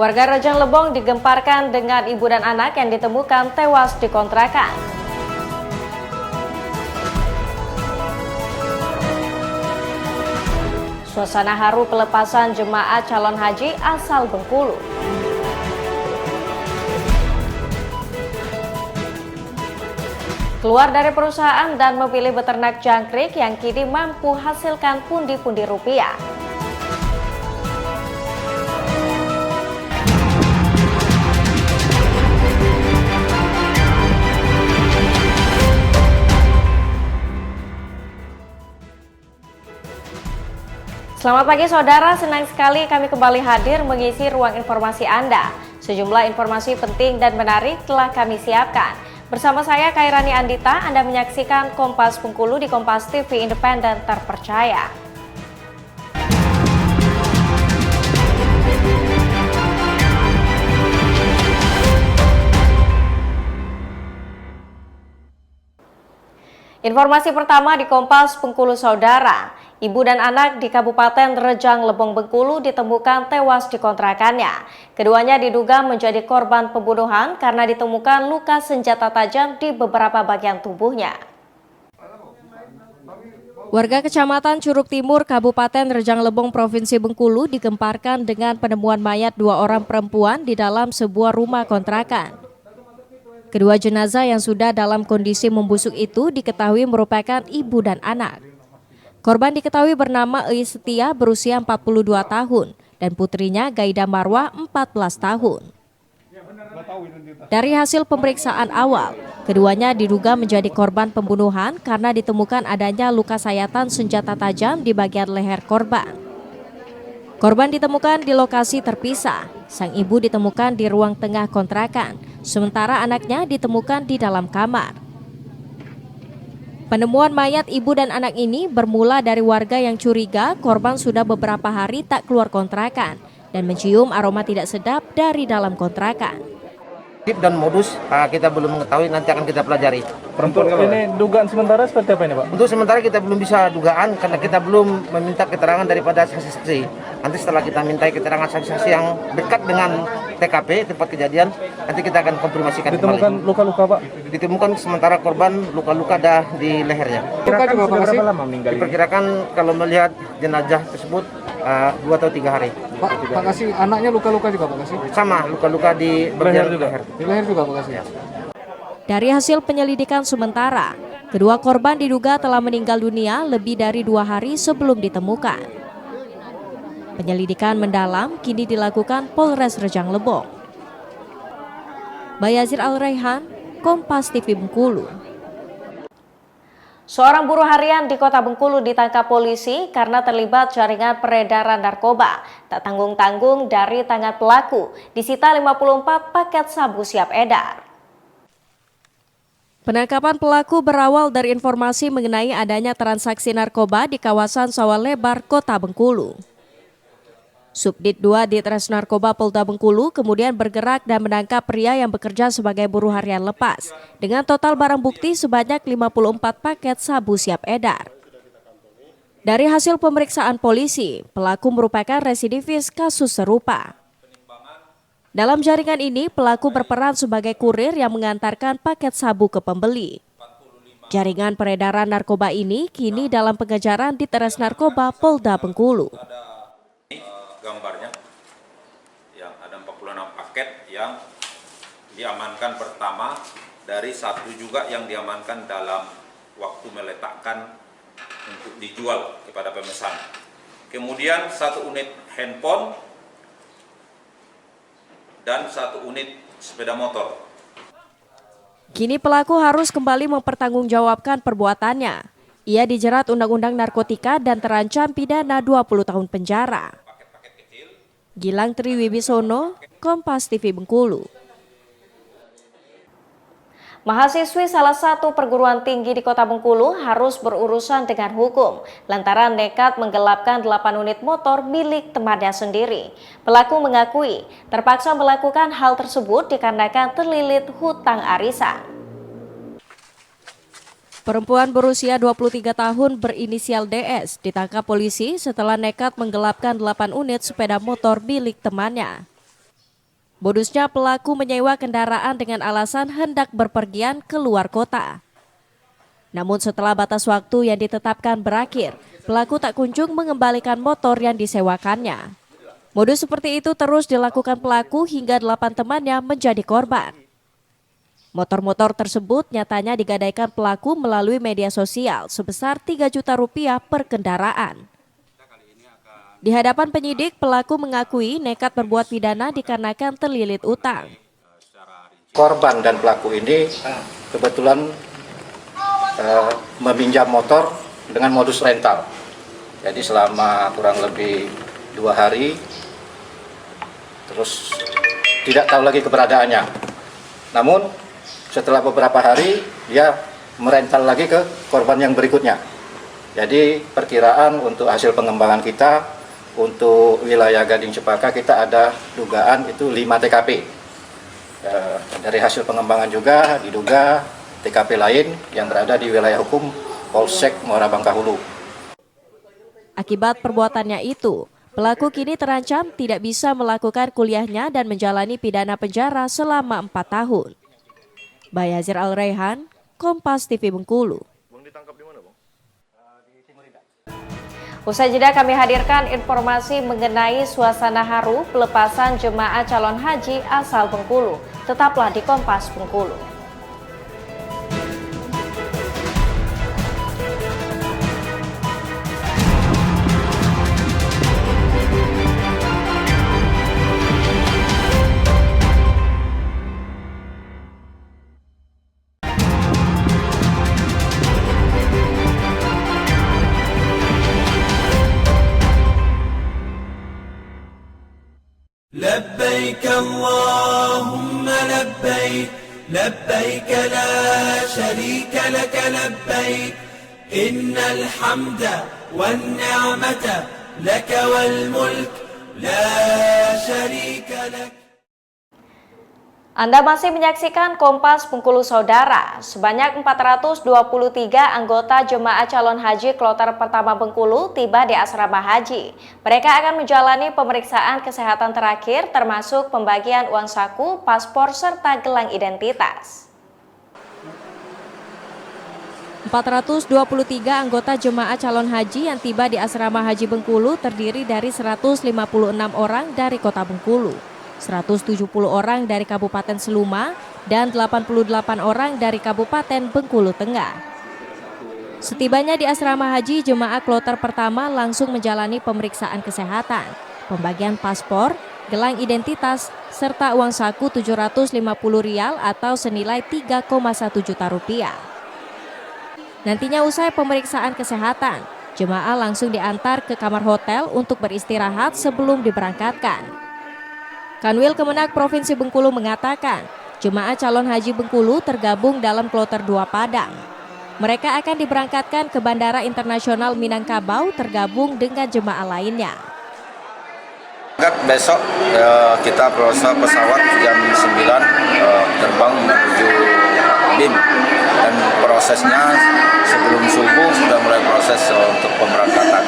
Warga Rejang Lebong digemparkan dengan ibu dan anak yang ditemukan tewas di kontrakan. Suasana haru pelepasan jemaah calon haji asal Bengkulu. Keluar dari perusahaan dan memilih beternak jangkrik yang kini mampu hasilkan pundi-pundi rupiah. Selamat pagi saudara, senang sekali kami kembali hadir mengisi ruang informasi Anda. Sejumlah informasi penting dan menarik telah kami siapkan. Bersama saya Kairani Andita, Anda menyaksikan Kompas Bengkulu di Kompas TV Independen Terpercaya. Informasi pertama di Kompas Bengkulu saudara. Ibu dan anak di Kabupaten Rejang Lebong Bengkulu ditemukan tewas di kontrakannya. Keduanya diduga menjadi korban pembunuhan karena ditemukan luka senjata tajam di beberapa bagian tubuhnya. Warga Kecamatan Curug Timur, Kabupaten Rejang Lebong, Provinsi Bengkulu digemparkan dengan penemuan mayat dua orang perempuan di dalam sebuah rumah kontrakan. Kedua jenazah yang sudah dalam kondisi membusuk itu diketahui merupakan ibu dan anak. Korban diketahui bernama Eis Setia berusia 42 tahun dan putrinya Gaida Marwah 14 tahun. Dari hasil pemeriksaan awal, keduanya diduga menjadi korban pembunuhan karena ditemukan adanya luka sayatan senjata tajam di bagian leher korban. Korban ditemukan di lokasi terpisah. Sang ibu ditemukan di ruang tengah kontrakan, sementara anaknya ditemukan di dalam kamar. Penemuan mayat ibu dan anak ini bermula dari warga yang curiga korban sudah beberapa hari tak keluar kontrakan dan mencium aroma tidak sedap dari dalam kontrakan. Dan modus kita belum mengetahui, nanti akan kita pelajari. Untuk ini dugaan sementara seperti apa ini Pak? Untuk sementara kita belum bisa dugaan karena kita belum meminta keterangan daripada saksi-saksi. Nanti setelah kita minta keterangan saksi-saksi yang dekat dengan TKP tempat kejadian, nanti kita akan konfirmasikan. Ditemukan luka-luka Pak? Ditemukan sementara korban luka-luka ada di lehernya. Luka juga Pak, berapa lama meninggal? Diperkirakan kalau melihat jenazah tersebut 2 atau 3 hari. Pak Kasih, anaknya luka-luka juga Pak Kasih? Sama, luka-luka di bagian leher. Di leher juga Pak Kasih? Dari hasil penyelidikan sementara, kedua korban diduga telah meninggal dunia lebih dari 2 hari sebelum ditemukan. Penyelidikan mendalam kini dilakukan Polres Rejang Lebong. Bayazir Al-Raihan, Kompas TV Bengkulu. Seorang buruh harian di Kota Bengkulu ditangkap polisi karena terlibat jaringan peredaran narkoba. Tak tanggung-tanggung dari tangan pelaku, disita 54 paket sabu siap edar. Penangkapan pelaku berawal dari informasi mengenai adanya transaksi narkoba di kawasan Sawah Lebar, Kota Bengkulu. Subdit 2 Ditres Narkoba Polda Bengkulu kemudian bergerak dan menangkap pria yang bekerja sebagai buruh harian lepas dengan total barang bukti sebanyak 54 paket sabu siap edar. Dari hasil pemeriksaan polisi, pelaku merupakan residivis kasus serupa. Dalam jaringan ini, pelaku berperan sebagai kurir yang mengantarkan paket sabu ke pembeli. Jaringan peredaran narkoba ini kini dalam pengejaran Ditres Narkoba Polda Bengkulu. Gambarnya yang ada 46 paket yang diamankan pertama, dari satu juga yang diamankan dalam waktu meletakkan untuk dijual kepada pemesan. Kemudian 1 unit handphone dan 1 unit sepeda motor. Kini pelaku harus kembali mempertanggungjawabkan perbuatannya. Ia dijerat Undang-Undang Narkotika dan terancam pidana 20 tahun penjara. Gilang Triwibisono, Kompas TV Bengkulu. Mahasiswi salah satu perguruan tinggi di Kota Bengkulu harus berurusan dengan hukum lantaran nekat menggelapkan 8 unit motor milik temannya sendiri. Pelaku mengakui terpaksa melakukan hal tersebut dikarenakan terlilit hutang arisan. Perempuan berusia 23 tahun berinisial DS ditangkap polisi setelah nekat menggelapkan 8 unit sepeda motor milik temannya. Modusnya pelaku menyewa kendaraan dengan alasan hendak berpergian keluar kota. Namun setelah batas waktu yang ditetapkan berakhir, pelaku tak kunjung mengembalikan motor yang disewakannya. Modus seperti itu terus dilakukan pelaku hingga 8 temannya menjadi korban. Motor-motor tersebut nyatanya digadaikan pelaku melalui media sosial sebesar 3 juta rupiah per kendaraan. Di hadapan penyidik, pelaku mengakui nekat berbuat pidana dikarenakan terlilit utang. Korban dan pelaku ini kebetulan meminjam motor dengan modus rental. Jadi selama kurang lebih 2 hari, terus tidak tahu lagi keberadaannya. Namun setelah beberapa hari dia merental lagi ke korban yang berikutnya. Jadi perkiraan untuk hasil pengembangan kita untuk wilayah Gading Cepaka kita ada dugaan itu 5 TKP. Dari hasil pengembangan juga diduga TKP lain yang berada di wilayah hukum Polsek Muara Bangkahulu. Akibat perbuatannya itu, pelaku kini terancam tidak bisa melakukan kuliahnya dan menjalani pidana penjara selama 4 tahun. Bayazir Al-Raihan, Kompas TV Bengkulu. Usai jeda kami hadirkan informasi mengenai suasana haru pelepasan jemaah calon haji asal Bengkulu. Tetaplah di Kompas Bengkulu. لبيك اللهم لبيك لبيك لا شريك لك لبيك إن الحمد والنعمة لك والملك لا شريك لك. Anda masih menyaksikan Kompas Bengkulu Saudara. Sebanyak 423 anggota jemaah calon haji kloter pertama Bengkulu tiba di asrama haji. Mereka akan menjalani pemeriksaan kesehatan terakhir termasuk pembagian uang saku, paspor, serta gelang identitas. 423 anggota jemaah calon haji yang tiba di asrama haji Bengkulu terdiri dari 156 orang dari kota Bengkulu, 170 orang dari Kabupaten Seluma, dan 88 orang dari Kabupaten Bengkulu Tengah. Setibanya di asrama haji, jemaah kloter pertama langsung menjalani pemeriksaan kesehatan, pembagian paspor, gelang identitas, serta uang saku Rp750 atau senilai 3,1 juta rupiah. Nantinya usai pemeriksaan kesehatan, jemaah langsung diantar ke kamar hotel untuk beristirahat sebelum diberangkatkan. Kanwil Kemenak Provinsi Bengkulu mengatakan, jemaah calon haji Bengkulu tergabung dalam kloter 2 Padang. Mereka akan diberangkatkan ke Bandara Internasional Minangkabau tergabung dengan jemaah lainnya. Besok kita proses pesawat jam 9 terbang menuju BIM, dan prosesnya sebelum subuh sudah mulai proses untuk pemberangkatan.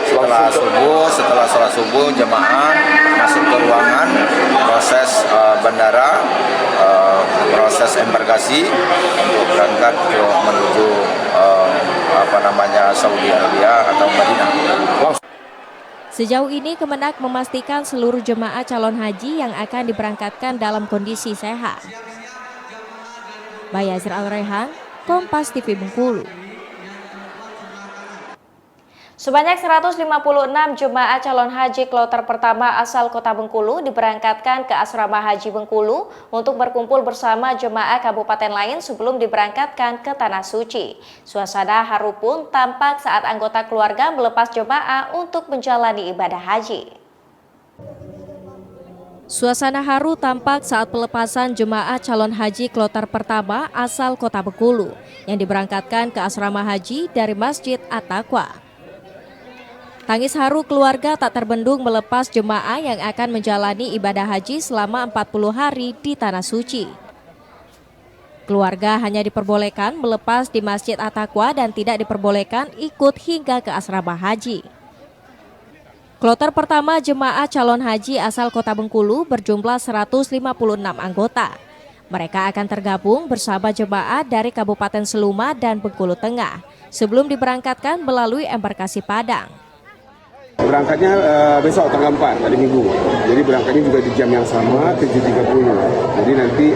Setelah sholat subuh jemaah masuk ke ruangan, proses bandara, proses embarkasi untuk berangkat menuju Saudi Arabia atau Madinah. Sejauh ini Kemenak memastikan seluruh jemaah calon haji yang akan diberangkatkan dalam kondisi sehat. Bayazir Al-Raihan, Kompas TV Bengkulu. Sebanyak 156 jemaah calon haji kloter pertama asal kota Bengkulu diberangkatkan ke asrama haji Bengkulu untuk berkumpul bersama jemaah kabupaten lain sebelum diberangkatkan ke Tanah Suci. Suasana haru pun tampak saat anggota keluarga melepas jemaah untuk menjalani ibadah haji. Suasana haru tampak saat pelepasan jemaah calon haji kloter pertama asal kota Bengkulu yang diberangkatkan ke asrama haji dari Masjid At-Taqwa. Tangis haru keluarga tak terbendung melepas jemaah yang akan menjalani ibadah haji selama 40 hari di Tanah Suci. Keluarga hanya diperbolehkan melepas di Masjid At-Taqwa dan tidak diperbolehkan ikut hingga ke asrama haji. Kloter pertama jemaah calon haji asal Kota Bengkulu berjumlah 156 anggota. Mereka akan tergabung bersama jemaah dari Kabupaten Seluma dan Bengkulu Tengah sebelum diberangkatkan melalui embarkasi Padang. Berangkatnya besok tanggal 4, hari Minggu. Jadi berangkatnya juga di jam yang sama, 7.30. Jadi nanti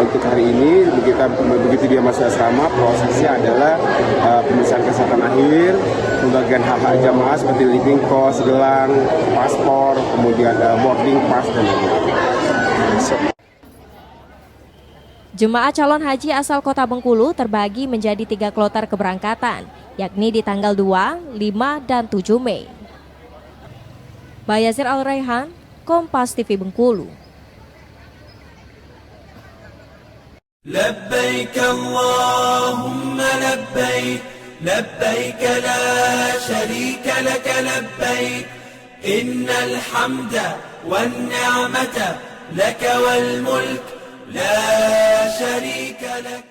untuk hari ini kita begitu dia masuk asrama, prosesnya adalah pemeriksaan kesehatan akhir, pembagian hak-hak jamaah seperti living cost, gelang, paspor, kemudian boarding pass dan lain-lain. Jemaah calon haji asal Kota Bengkulu terbagi menjadi 3 kloter keberangkatan, yakni di tanggal 2, 5, dan 7 Mei. Bayazir Al-Raihan, Kompas TV Bengkulu. لبيك اللهم لبيك لبيك لا شريك لك لبيك إن الحمد والنعمة لك والملك لا شريك لك.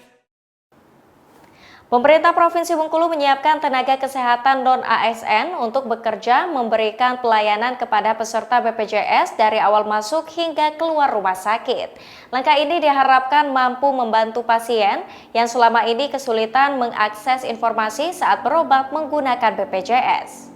Pemerintah Provinsi Bengkulu menyiapkan tenaga kesehatan non-ASN untuk bekerja memberikan pelayanan kepada peserta BPJS dari awal masuk hingga keluar rumah sakit. Langkah ini diharapkan mampu membantu pasien yang selama ini kesulitan mengakses informasi saat berobat menggunakan BPJS.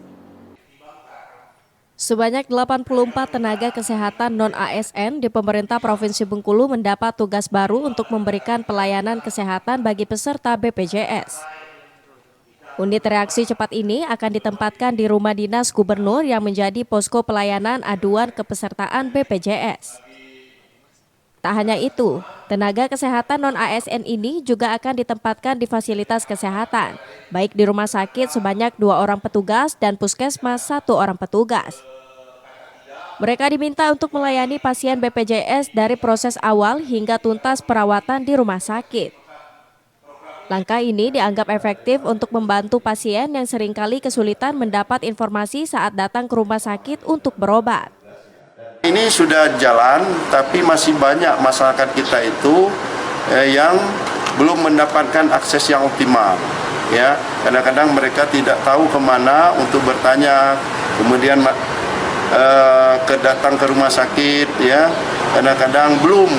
Sebanyak 84 tenaga kesehatan non-ASN di pemerintah Provinsi Bengkulu mendapat tugas baru untuk memberikan pelayanan kesehatan bagi peserta BPJS. Unit reaksi cepat ini akan ditempatkan di rumah dinas gubernur yang menjadi posko pelayanan aduan kepesertaan BPJS. Tak hanya itu, tenaga kesehatan non-ASN ini juga akan ditempatkan di fasilitas kesehatan, baik di rumah sakit sebanyak 2 orang petugas dan puskesmas 1 orang petugas. Mereka diminta untuk melayani pasien BPJS dari proses awal hingga tuntas perawatan di rumah sakit. Langkah ini dianggap efektif untuk membantu pasien yang seringkali kesulitan mendapat informasi saat datang ke rumah sakit untuk berobat. Ini sudah jalan, tapi masih banyak masyarakat kita itu yang belum mendapatkan akses yang optimal. Ya, kadang-kadang mereka tidak tahu kemana untuk bertanya, kemudian datang ke rumah sakit, ya, kadang-kadang belum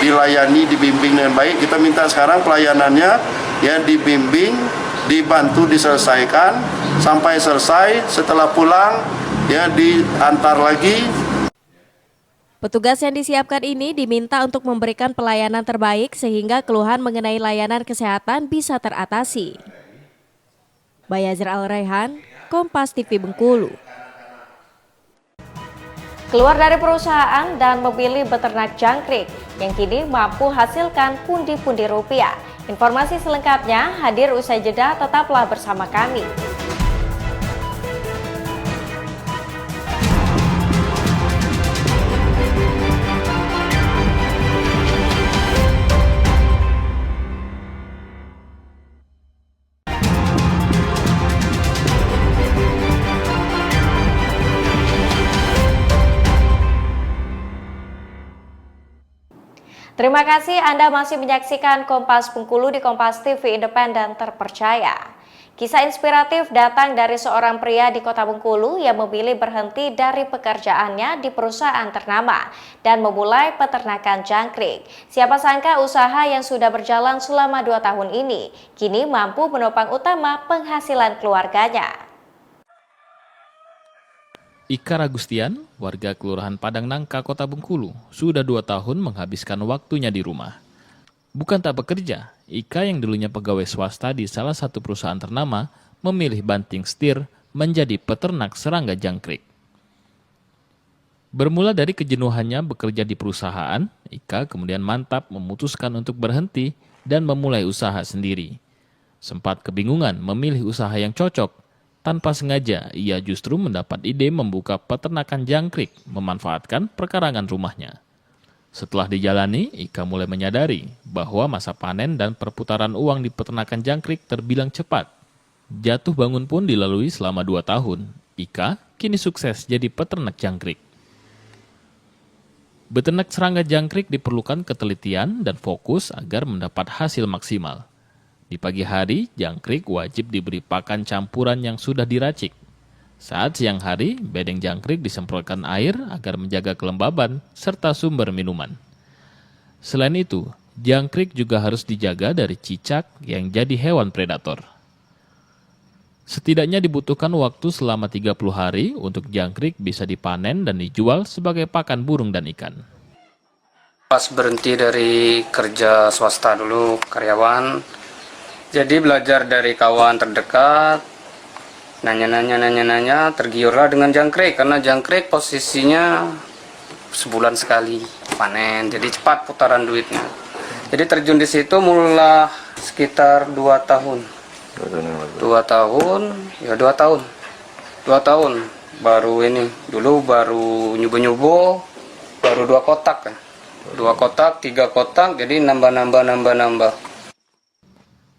dilayani, dibimbing dengan baik. Kita minta sekarang pelayanannya ya dibimbing, dibantu diselesaikan sampai selesai. Setelah pulang ya diantar lagi. Petugas yang disiapkan ini diminta untuk memberikan pelayanan terbaik sehingga keluhan mengenai layanan kesehatan bisa teratasi. Bayazir Al-Raihan, Kompas TV Bengkulu. Keluar dari perusahaan dan memilih beternak jangkrik yang kini mampu hasilkan pundi-pundi rupiah. Informasi selengkapnya hadir usai jeda, tetaplah bersama kami. Terima kasih Anda masih menyaksikan Kompas Bengkulu di Kompas TV Independen Terpercaya. Kisah inspiratif datang dari seorang pria di Kota Bengkulu yang memilih berhenti dari pekerjaannya di perusahaan ternama dan memulai peternakan jangkrik. Siapa sangka usaha yang sudah berjalan selama 2 tahun ini kini mampu menopang utama penghasilan keluarganya. Ika Ragustian, warga Kelurahan Padang Nangka, Kota Bengkulu, sudah 2 tahun menghabiskan waktunya di rumah. Bukan tak bekerja, Ika yang dulunya pegawai swasta di salah satu perusahaan ternama memilih banting setir menjadi peternak serangga jangkrik. Bermula dari kejenuhannya bekerja di perusahaan, Ika kemudian mantap memutuskan untuk berhenti dan memulai usaha sendiri. Sempat kebingungan memilih usaha yang cocok. Tanpa sengaja, ia justru mendapat ide membuka peternakan jangkrik, memanfaatkan perkarangan rumahnya. Setelah dijalani, Ika mulai menyadari bahwa masa panen dan perputaran uang di peternakan jangkrik terbilang cepat. Jatuh bangun pun dilalui selama 2 tahun. Ika kini sukses jadi peternak jangkrik. Beternak serangga jangkrik diperlukan ketelitian dan fokus agar mendapat hasil maksimal. Di pagi hari, jangkrik wajib diberi pakan campuran yang sudah diracik. Saat siang hari, bedeng jangkrik disemprotkan air agar menjaga kelembaban serta sumber minuman. Selain itu, jangkrik juga harus dijaga dari cicak yang jadi hewan predator. Setidaknya dibutuhkan waktu selama 30 hari untuk jangkrik bisa dipanen dan dijual sebagai pakan burung dan ikan. Pas berhenti dari kerja swasta dulu, karyawan, jadi belajar dari kawan terdekat, nanya, tergiurlah dengan jangkrik, karena jangkrik posisinya sebulan sekali panen, jadi cepat putaran duitnya. Jadi terjun di situ mulai sekitar 2 tahun. 2 tahun baru ini, dulu baru nyoba baru 2 kotak kan. 2 kotak, 3 kotak, jadi nambah.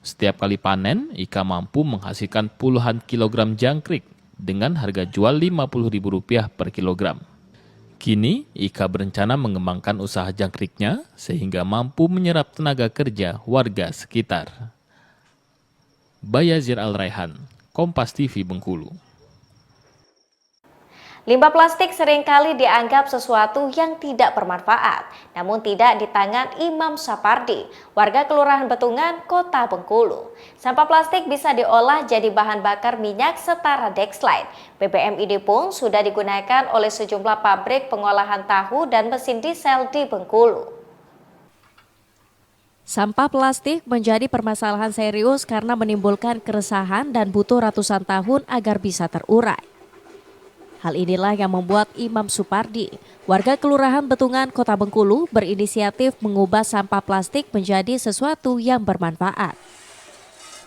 Setiap kali panen, Ika mampu menghasilkan puluhan kilogram jangkrik dengan harga jual Rp50.000 per kilogram. Kini, Ika berencana mengembangkan usaha jangkriknya sehingga mampu menyerap tenaga kerja warga sekitar. Bayazir Al-Raihan, Kompas TV Bengkulu. Limbah plastik seringkali dianggap sesuatu yang tidak bermanfaat, namun tidak di tangan Imam Sapardi, warga Kelurahan Betungan, Kota Bengkulu. Sampah plastik bisa diolah jadi bahan bakar minyak setara Dexlite. BBM ini pun sudah digunakan oleh sejumlah pabrik pengolahan tahu dan mesin diesel di Bengkulu. Sampah plastik menjadi permasalahan serius karena menimbulkan keresahan dan butuh ratusan tahun agar bisa terurai. Hal inilah yang membuat Imam Supardi, warga Kelurahan Betungan, Kota Bengkulu, berinisiatif mengubah sampah plastik menjadi sesuatu yang bermanfaat.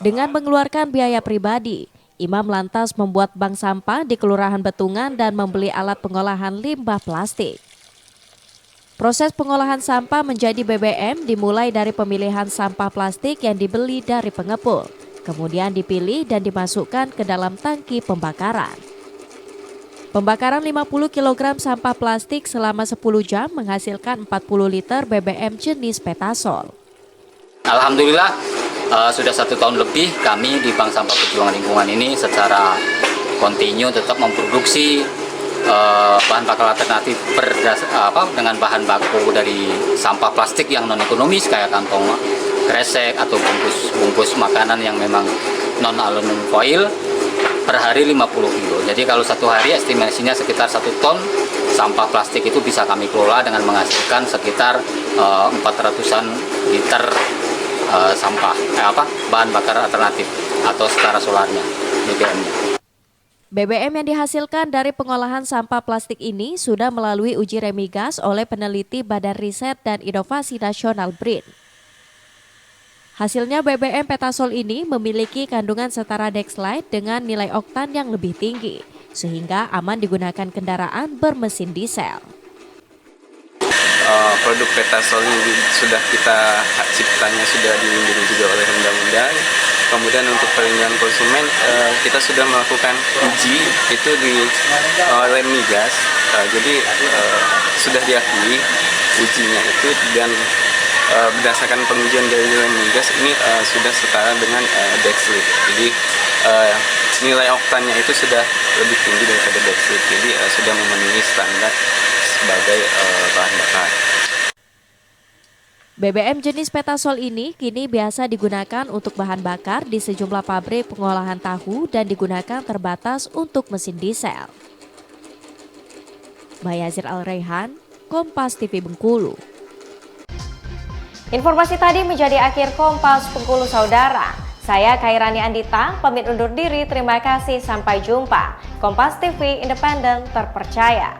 Dengan mengeluarkan biaya pribadi, Imam lantas membuat bank sampah di Kelurahan Betungan dan membeli alat pengolahan limbah plastik. Proses pengolahan sampah menjadi BBM dimulai dari pemilihan sampah plastik yang dibeli dari pengepul, kemudian dipilih dan dimasukkan ke dalam tangki pembakaran. Pembakaran 50 kg sampah plastik selama 10 jam menghasilkan 40 liter BBM jenis Petasol. Alhamdulillah sudah 1 tahun lebih kami di Bank Sampah Perjuangan Lingkungan ini secara kontinu tetap memproduksi bahan bakar alternatif dengan bahan baku dari sampah plastik yang non ekonomis kayak kantong kresek atau bungkus makanan yang memang non aluminium foil. Per hari 50 kilo. Jadi kalau 1 hari estimasinya sekitar 1 ton sampah plastik itu bisa kami kelola dengan menghasilkan sekitar 400-an liter sampah bahan bakar alternatif atau setara solarnya BBM-nya. BBM yang dihasilkan dari pengolahan sampah plastik ini sudah melalui uji remigas oleh peneliti Badan Riset dan Inovasi Nasional BRIN. Hasilnya BBM Petasol ini memiliki kandungan setara Dexlite dengan nilai oktan yang lebih tinggi, sehingga aman digunakan kendaraan bermesin diesel. Produk Petasol ini sudah ciptanya sudah dilindungi juga oleh undang-undang. Kemudian untuk perlindungan konsumen kita sudah melakukan uji itu di Remigas. Jadi sudah diakui ujinya itu dan berdasarkan pengujian dari Remigas ini sudah setara dengan Dexlite. Jadi nilai oktannya itu sudah lebih tinggi daripada Dexlite. Jadi sudah memenuhi standar sebagai bahan bakar. BBM jenis Petasol ini kini biasa digunakan untuk bahan bakar di sejumlah pabrik pengolahan tahu dan digunakan terbatas untuk mesin diesel. Bayazir Al-Raihan, Kompas TV Bengkulu. Informasi tadi menjadi akhir Kompas Bengkulu Saudara. Saya Khairani Andita, pamit undur diri. Terima kasih, sampai jumpa. Kompas TV, independen, terpercaya.